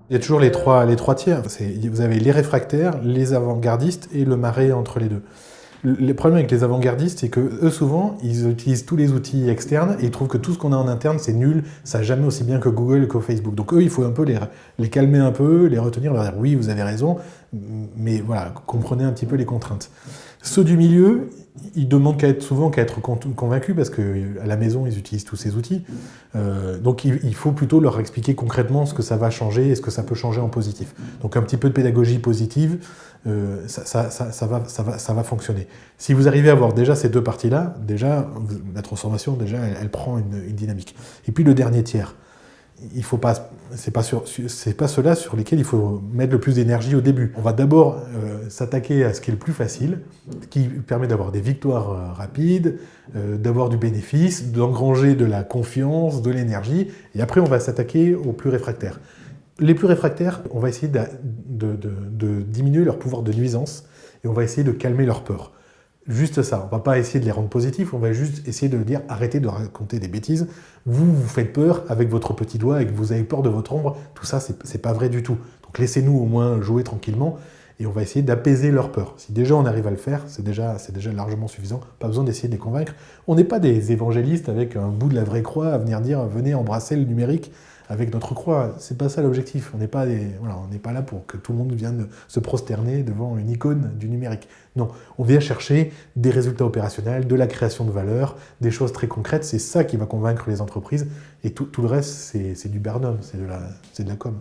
Il y a toujours les trois tiers. Vous avez les réfractaires, les avant-gardistes et le marais entre les deux. Le problème avec les avant-gardistes, c'est que eux, souvent, ils utilisent tous les outils externes et ils trouvent que tout ce qu'on a en interne, c'est nul, ça n'a jamais aussi bien que Google et que Facebook. Donc eux, il faut un peu les calmer un peu, les retenir, leur dire oui, vous avez raison, mais voilà, comprenez un petit peu les contraintes. Ceux du milieu, ils demandent souvent qu'à être convaincus parce qu'à la maison, ils utilisent tous ces outils. Donc il faut plutôt leur expliquer concrètement ce que ça va changer et ce que ça peut changer en positif. Donc un petit peu de pédagogie positive, ça va fonctionner. Si vous arrivez à avoir déjà ces deux parties-là, déjà, la transformation, déjà, elle prend une dynamique. Et puis le dernier tiers, il faut pas, c'est pas ceux-là sur lesquels il faut mettre le plus d'énergie au début. On va d'abord s'attaquer à ce qui est le plus facile, qui permet d'avoir des victoires rapides, d'avoir du bénéfice, d'engranger de la confiance, de l'énergie, et après on va s'attaquer aux plus réfractaires. Les plus réfractaires, on va essayer de diminuer leur pouvoir de nuisance et on va essayer de calmer leur peur. Juste ça, on va pas essayer de les rendre positifs, on va juste essayer de dire arrêtez de raconter des bêtises, vous faites peur avec votre petit doigt et que vous avez peur de votre ombre, tout ça c'est pas vrai du tout. Donc laissez-nous au moins jouer tranquillement et on va essayer d'apaiser leur peur. Si déjà on arrive à le faire, c'est déjà largement suffisant, pas besoin d'essayer de les convaincre. On n'est pas des évangélistes avec un bout de la vraie croix à venir dire venez embrasser le numérique avec notre croix. C'est pas ça l'objectif. On n'est pas, pas là pour que tout le monde vienne se prosterner devant une icône du numérique. Non, on vient chercher des résultats opérationnels, de la création de valeur, des choses très concrètes. C'est ça qui va convaincre les entreprises. Et tout le reste, c'est du Burnham, c'est de la com.